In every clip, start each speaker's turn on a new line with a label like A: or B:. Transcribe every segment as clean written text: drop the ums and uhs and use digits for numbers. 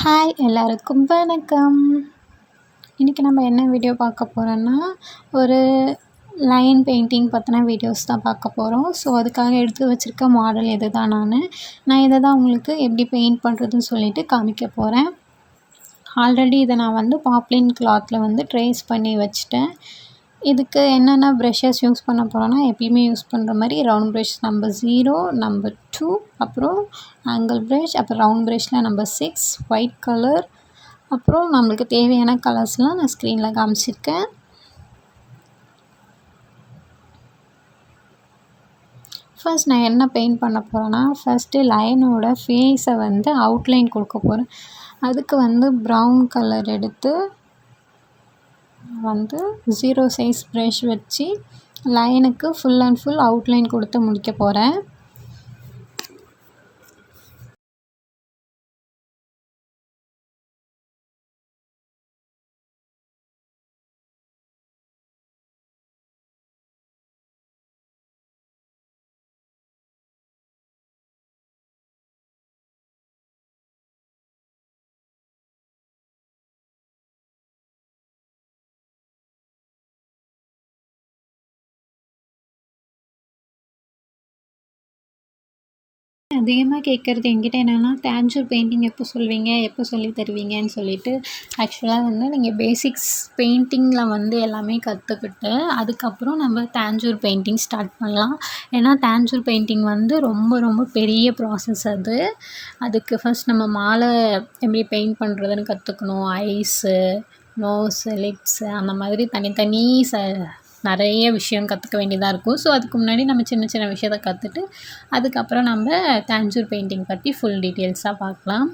A: Hi எல்லாருக்கும் வணக்கம். இன்றைக்கி நம்ம என்ன வீடியோ பார்க்க போகிறோன்னா, ஒரு லைன் பெயிண்டிங் பற்றின வீடியோஸ் தான் பார்க்க போகிறோம். ஸோ அதுக்காக எடுத்து வச்சுருக்க மாடல் இது தான். நான் இதை தான் உங்களுக்கு எப்படி பெயிண்ட் பண்ணுறதுன்னு சொல்லிட்டு காமிக்க போகிறேன். ஆல்ரெடி இதை நான் பாப்ளின் கிளாத்தில் ட்ரேஸ் பண்ணி வச்சுட்டேன். இதுக்கு என்னென்ன ப்ரஷஸ் யூஸ் பண்ண போகிறோன்னா, எப்பயுமே யூஸ் பண்ணுற மாதிரி ரவுண்ட் ப்ரஷ் நம்பர் 0, நம்பர் 2, அப்புறம் ஆங்கிள் ப்ரஷ், அப்புறம் ரவுண்ட் ப்ரஷில் நம்பர் 6, ஒயிட் கலர், அப்புறம் நம்மளுக்கு தேவையான கலர்ஸ்லாம் நான் ஸ்க்ரீனில் காமிச்சிருக்கேன். ஃபர்ஸ்ட் நான் என்ன பெயிண்ட் பண்ண போகிறேன்னா, ஃபஸ்ட்டு லைனோட ஃபேஸை அவுட்லைன் கொடுக்க போகிறேன். அதுக்கு ப்ரௌன் கலர் எடுத்து 0 சைஸ் ப்ரஷ் வச்சு லைனுக்கு ஃபுல் அண்ட் ஃபுல் அவுட்லைன் கொடுத்து முடிக்க போகிறேன். அதிகமாக கேட்குறது என்கிட்ட என்னென்னா, டேஞ்சூர் பெயிண்டிங் எப்போ சொல்வீங்க, எப்போ சொல்லி தருவீங்கன்னு சொல்லிட்டு. ஆக்சுவலாக நீங்கள் பேசிக்ஸ் பெயிண்டிங்கில் எல்லாமே கற்றுக்கிட்டு அதுக்கப்புறம் நம்ம டேஞ்சூர் பெயிண்டிங் ஸ்டார்ட் பண்ணலாம். ஏன்னா டேஞ்சூர் பெயிண்டிங் ரொம்ப ரொம்ப பெரிய ப்ராசஸ் அது. அதுக்கு ஃபஸ்ட் நம்ம மாலை எப்படி பெயிண்ட் பண்ணுறதுன்னு கற்றுக்கணும். ஐஸு, நோஸு, லிப்ஸு அந்த மாதிரி தனித்தனி நிறைய விஷயம் கற்றுக்க வேண்டியதாக இருக்கும். ஸோ அதுக்கு முன்னாடி நம்ம சின்ன சின்ன விஷயத்த கற்றுட்டு அதுக்கப்புறம் நம்ம டேஞ்சூர் பெயிண்டிங் பற்றி ஃபுல் டீட்டெயில்ஸாக பார்க்கலாம்.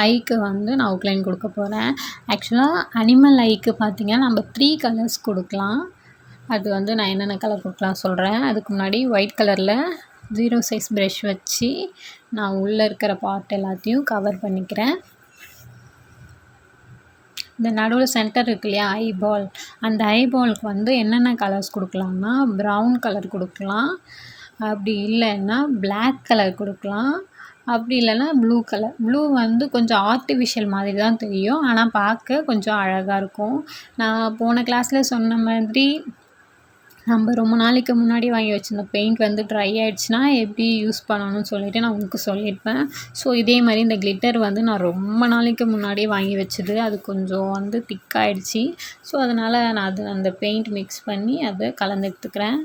A: ஐக்கு நான் அவுட்லைன் கொடுக்க போகிறேன். ஆக்சுவலாக அனிமல் ஐக்கு பார்த்திங்கன்னா நம்ம 3 கலர்ஸ் கொடுக்கலாம். அது நான் என்னென்ன கலர் கொடுக்கலாம் சொல்கிறேன். அதுக்கு முன்னாடி ஒயிட் கலரில் 0 சைஸ் ப்ரஷ் வச்சு நான் உள்ளே இருக்கிற பார்ட் எல்லாத்தையும் கவர் பண்ணிக்கிறேன். இந்த நடுவில் சென்டர் இருக்கு இல்லையா, ஐபால், அந்த ஐபாலுக்கு என்னென்ன கலர்ஸ் கொடுக்கலாம்னா, ப்ரௌன் கலர் கொடுக்கலாம், அப்படி இல்லைன்னா பிளாக் கலர் கொடுக்கலாம், அப்படி இல்லைன்னா ப்ளூ கலர். ப்ளூ கொஞ்சம் ஆர்டிஃபிஷியல் மாதிரி தான் தெரியும், ஆனால் பார்க்க கொஞ்சம் அழகாக இருக்கும். நான் போன கிளாஸில் சொன்ன மாதிரி நம்ம ரொம்ப நாளைக்கு முன்னாடி வாங்கி வச்சுருந்த பெயிண்ட் ட்ரை ஆகிடுச்சுன்னா எப்படி யூஸ் பண்ணணும்னு சொல்லிவிட்டு நான் உங்களுக்கு சொல்லியிருப்பேன். ஸோ இதே மாதிரி இந்த கிளிட்டர் நான் ரொம்ப நாளைக்கு முன்னாடியே வாங்கி வச்சது. அது கொஞ்சம் திக்காகிடுச்சு. ஸோ அதனால் நான் அந்த பெயிண்ட் மிக்ஸ் பண்ணி அதை கலந்து எடுத்துக்கிறேன்.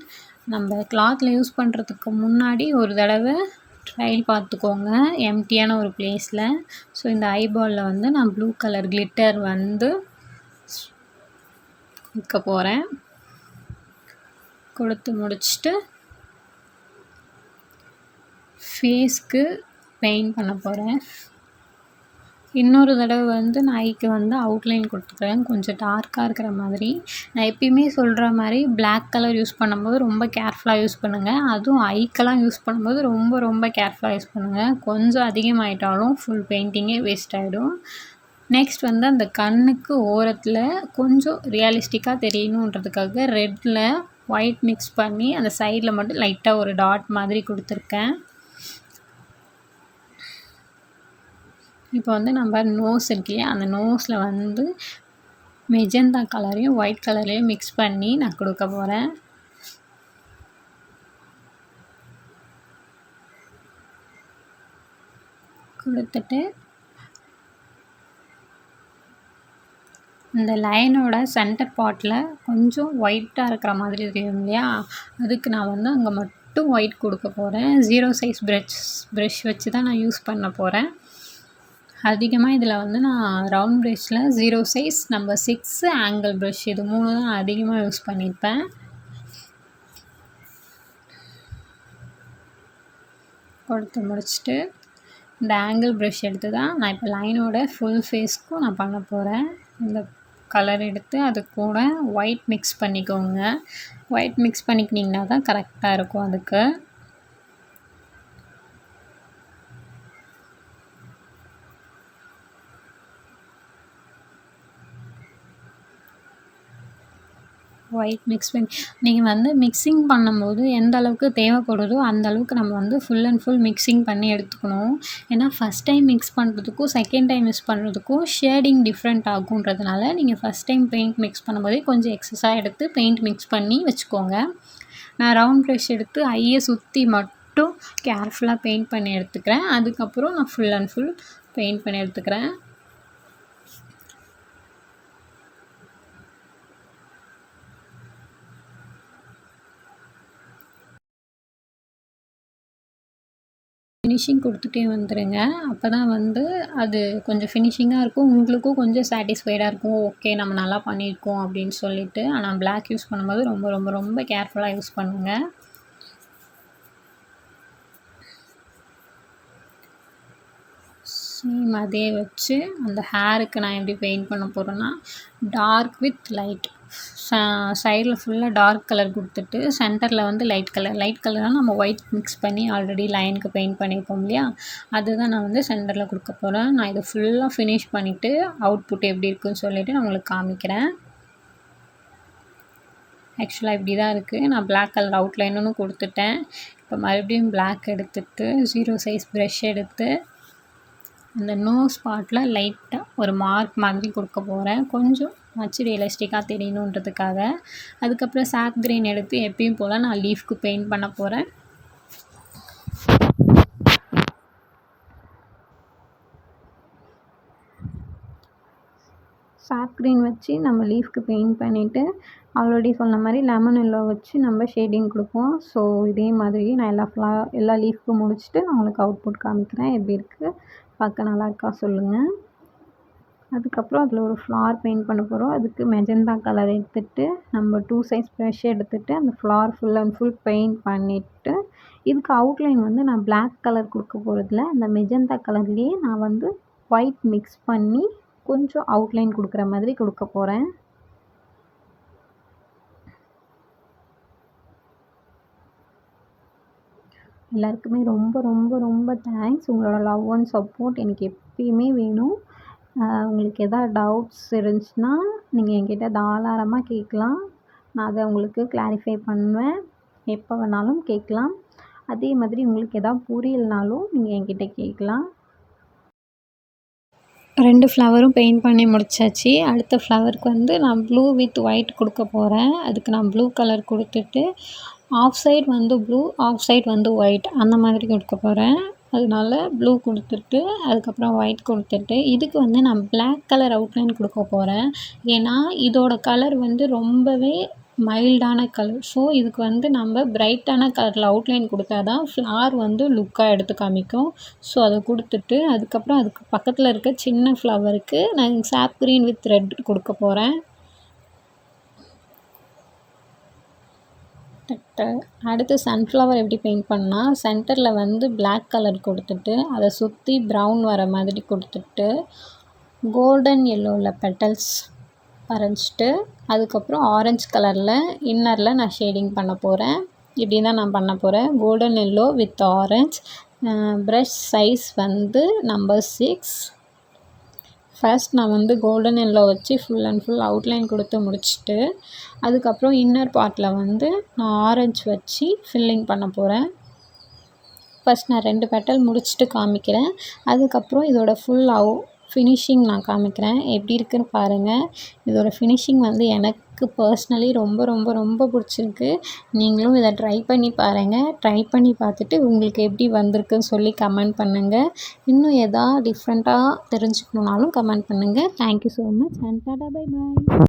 A: நம்ம கிளாத்தில் யூஸ் பண்ணுறதுக்கு முன்னாடி ஒரு தடவை ட்ரையல் பார்த்துக்கோங்க எம்டியான ஒரு பிளேஸில். ஸோ இந்த ஐபாலில் நான் ப்ளூ கலர் கிளிட்டர் வைக்க போகிறேன். கொடுத்து முடிச்சுட்டு ஃபேஸ்க்கு பெயிண்ட் பண்ண போகிறேன். இன்னொரு தடவை நான் ஐக்கு அவுட்லைன் கொடுத்துக்கிறேன், கொஞ்சம் டார்க்காக இருக்கிற மாதிரி. நான் எப்பயுமே சொல்கிற மாதிரி பிளாக் கலர் யூஸ் பண்ணும்போது ரொம்ப கேர்ஃபுல்லாக யூஸ் பண்ணுங்கள். அதுவும் ஐக்கெல்லாம் யூஸ் பண்ணும்போது ரொம்ப ரொம்ப கேர்ஃபுல்லாக யூஸ் பண்ணுங்கள். கொஞ்சம் அதிகமாகிட்டாலும் ஃபுல் பெயிண்டிங்கே வேஸ்ட் ஆகிடும். நெக்ஸ்ட் அந்த கண்ணுக்கு ஓரத்தில் கொஞ்சம் ரியலிஸ்டிக்காக தெரியணுன்றதுக்காக ரெட்டில் ஒயிட் மிக்ஸ் பண்ணி அந்த சைடில் மட்டும் லைட்டாக ஒரு டாட் மாதிரி கொடுத்துருக்கேன். இப்போ நம்ம நோஸ் இருக்கு இல்லையா, அந்த நோஸில் மெஜந்தா கலரையும் ஒயிட் கலரையும் மிக்ஸ் பண்ணி நான் கொடுக்க போகிறேன். கொடுத்துட்டு இந்த லைனோட சென்டர் பார்ட்டில் கொஞ்சம் ஒயிட்டாக இருக்கிற மாதிரி தெரியும் இல்லையா, அதுக்கு நான் அங்கே மட்டும் ஒயிட் கொடுக்க போகிறேன். 0 சைஸ் ப்ரஷ் வச்சு தான் நான் யூஸ் பண்ண போகிறேன். அதிகமாக இதில் நான் ரவுண்ட் ப்ரஷில் 0 சைஸ், நம்பர் 6, ஆங்கிள் ப்ரஷ், இது 3 தான் நான் அதிகமாக யூஸ் பண்ணியிருப்பேன். கொடுத்து முடிச்சுட்டு இந்த ஆங்கிள் ப்ரஷ் எடுத்து தான் நான் இப்போ லைனோட ஃபுல் ஃபேஸ்க்கும் நான் பண்ண போகிறேன். இந்த கலர் எடுத்து அது கூட ஒயிட் மிக்ஸ் பண்ணிக்கோங்க. ஒயிட் மிக்ஸ் பண்ணிக்கினிங்கன்னா தான் கரெக்டாக இருக்கும். அதுக்கு ஒயிட் மிக்ஸ் பண்ணி நீங்கள் வந்து மிக்சிங் பண்ணும்போது எந்த அளவுக்கு தேவைப்படுதோ அந்த அளவுக்கு நம்ம வந்து ஃபுல் அண்ட் ஃபுல் மிக்சிங் பண்ணி எடுத்துக்கணும். ஏன்னா ஃபஸ்ட் டைம் மிக்ஸ் பண்ணுறதுக்கும் செகண்ட் டைம் மிக்ஸ் பண்ணுறதுக்கும் ஷேடிங் டிஃப்ரெண்ட் ஆகுன்றதுனால நீங்கள் ஃபஸ்ட் டைம் பெயிண்ட் மிக்ஸ் பண்ணும்போதே கொஞ்சம் எக்ஸஸாக எடுத்து பெயிண்ட் மிக்ஸ் பண்ணி வச்சுக்கோங்க. நான் ரவுண்ட் ப்ரஷ் எடுத்து ஐயை சுற்றி மட்டும் கேர்ஃபுல்லாக பெயிண்ட் பண்ணி எடுத்துக்கிறேன். அதுக்கப்புறம் நான் ஃபுல் அண்ட் ஃபுல் பெயிண்ட் பண்ணி எடுத்துக்கிறேன். ஃபினிஷிங் கொடுத்துட்டே வந்துடுங்க. அப்போ தான் வந்து அது கொஞ்சம் ஃபினிஷிங்காக இருக்கும். உங்களுக்கும் கொஞ்சம் சாட்டிஸ்ஃபைடாக இருக்கும். ஓகே நம்ம நல்லா பண்ணியிருக்கோம் அப்படின்னு சொல்லிட்டு. ஆனால் பிளாக் யூஸ் பண்ணும்போது ரொம்ப ரொம்ப ரொம்ப கேர்ஃபுல்லாக யூஸ் பண்ணுங்கள். சேம் அதே வச்சு அந்த ஹேருக்கு நான் எப்படி பெயிண்ட் பண்ண போகிறேன்னா டார்க் வித் லைட் சைடில் ஃபுல்லாக டார்க் கலர் கொடுத்துட்டு சென்டரில் வந்து லைட் கலர்னால் நம்ம ஒயிட் மிக்ஸ் பண்ணி ஆல்ரெடி லைனுக்கு பெயிண்ட் பண்ணியிருக்கோம் இல்லையா, அதுதான் நான் வந்து சென்டரில் கொடுக்க போகிறேன். நான் இதை ஃபுல்லாக ஃபினிஷ் பண்ணிவிட்டு அவுட்புட் எப்படி இருக்குன்னு சொல்லிவிட்டு நான் உங்களுக்கு காமிக்கிறேன். ஆக்சுவலாக இப்படி தான் இருக்குது. நான் பிளாக் கலர் அவுட்லைனுன்னு கொடுத்துட்டேன். இப்போ மறுபடியும் பிளாக் எடுத்துட்டு 0 சைஸ் ப்ரஷ் எடுத்து அந்த நோஸ் பார்ட்டில் லைட்டாக ஒரு மார்க் மாதிரி கொடுக்க போகிறேன். கொஞ்சம் வச்சு ரியலிஸ்டிக்காக தெரியணுன்றதுக்காக. அதுக்கப்புறம் சாப் கிரீன் எடுத்து எப்பயும் போல் நான் லீஃப்க்கு பெயிண்ட் பண்ண போகிறேன். சாப் கிரீன் வச்சு நம்ம லீஃப்க்கு பெயிண்ட் பண்ணிவிட்டு ஆல்ரெடி சொன்ன மாதிரி லெமன் எல்லோ வச்சு நம்ம ஷேடிங் கொடுப்போம். ஸோ இதே மாதிரி நான் எல்லா லீஃப்க்கும் முடிச்சுட்டு நான் உங்களுக்கு அவுட்புட் காமிக்கிறேன். எப்படி இருக்குது பார்க்க நல்லா இருக்கா சொல்லுங்கள். அதுக்கப்புறம் அதில் ஒரு ஃப்ளார் பெயிண்ட் பண்ண போகிறோம். அதுக்கு மெஜந்தா கலர் எடுத்துகிட்டு நம்ம 2 சைஸ் ப்ரஷ் எடுத்துகிட்டு அந்த floor full and full paint பண்ணிவிட்டு இதுக்கு அவுட்லைன் வந்து நான் பிளாக் கலர் கொடுக்க போகிறதில்ல. அந்த மெஜந்தா கலர்லேயே நான் வந்து ஒயிட் மிக்ஸ் பண்ணி கொஞ்சம் அவுட்லைன் கொடுக்குற மாதிரி கொடுக்க போகிறேன். எல்லாருக்குமே ரொம்ப ரொம்ப ரொம்ப தேங்க்ஸ். உங்களோட லவ் அண்ட் சப்போர்ட் எனக்கு எப்பயுமே வேணும். உங்களுக்கு எதாவது டவுட்ஸ் இருந்துச்சுன்னா நீங்கள் என்கிட்ட தாராளமாக கேட்கலாம். நான் அதை உங்களுக்கு கிளாரிஃபை பண்ணுவேன். எப்போ வேணாலும் கேட்கலாம். அதே மாதிரி உங்களுக்கு எதாவது புரியலைனாலும் நீங்கள் என்கிட்ட கேட்கலாம். 2 ஃப்ளவரும் பெயிண்ட் பண்ணி முடிச்சாச்சு. அடுத்த ஃப்ளவருக்கு வந்து நான் ப்ளூ வித் ஒயிட் கொடுக்க போகிறேன். அதுக்கு நான் ப்ளூ கலர் கொடுத்துட்டு ஆஃப் சைடு வந்து ப்ளூ ஆஃப் சைடு வந்து ஒயிட் அந்த மாதிரி கொடுக்க போகிறேன். அதனால ப்ளூ கொடுத்துட்டு அதுக்கப்புறம் ஒயிட் கொடுத்துட்டு இதுக்கு வந்து நான் பிளாக் கலர் அவுட்லைன் கொடுக்க போகிறேன். ஏன்னா இதோட கலர் வந்து ரொம்பவே மைல்டான கலர். ஸோ இதுக்கு வந்து நம்ம பிரைட்டான கலரில் அவுட்லைன் கொடுத்தா தான் ஃப்ளார் வந்து லுக்காக எடுத்து காமிக்கும். ஸோ அதை கொடுத்துட்டு அதுக்கப்புறம் அதுக்கு பக்கத்தில் இருக்க சின்ன ஃப்ளவருக்கு நான் சாப் கிரீன் வித் ரெட் கொடுக்க போகிறேன். அடுத்து சன்ஃப்ளவர் எப்படி பெயிண்ட் பண்ணால் சென்டரில் வந்து பிளாக் கலர் கொடுத்துட்டு அதை சுற்றி ப்ரௌன் வர மாதிரி கொடுத்துட்டு கோல்டன் எல்லோவில் பெட்டல்ஸ் வரைஞ்சிட்டு அதுக்கப்புறம் ஆரஞ்சு கலரில் இன்னரில் நான் ஷேடிங் பண்ண போகிறேன். இப்படி தான் நான் பண்ண போகிறேன். Golden yellow with orange. Brush size வந்து நம்பர் 6. ஃபர்ஸ்ட் நான் வந்து கோல்டன் எல்லோ வச்சு ஃபுல் அண்ட் ஃபுல் அவுட்லைன் கொடுத்து முடிச்சுட்டு அதுக்கப்புறம் இன்னர் பார்ட்டில் வந்து நான் ஆரஞ்சு வச்சு ஃபில்லிங் பண்ண போகிறேன். ஃபர்ஸ்ட் நான் 2 பெட்டல் முடிச்சுட்டு காமிக்கிறேன். அதுக்கப்புறம் இதோட ஃபுல் ஃபினிஷிங் நான் காமிக்கிறேன். எப்படி இருக்குன்னு பாருங்கள். இதோட ஃபினிஷிங் வந்து எனக்கு பர்ஸ்னலி ரொம்ப ரொம்ப ரொம்ப பிடிச்சிருக்கு. நீங்களும் இதை ட்ரை பண்ணி பாருங்கள். ட்ரை பண்ணி பார்த்துட்டு உங்களுக்கு எப்படி வந்திருக்குன்னு சொல்லி கமெண்ட் பண்ணுங்கள். இன்னும் எதாவது டிஃப்ரெண்ட்டாக தெரிஞ்சுக்கணுன்னாலும் கமெண்ட் பண்ணுங்கள். Thank you so much and tata bye bye.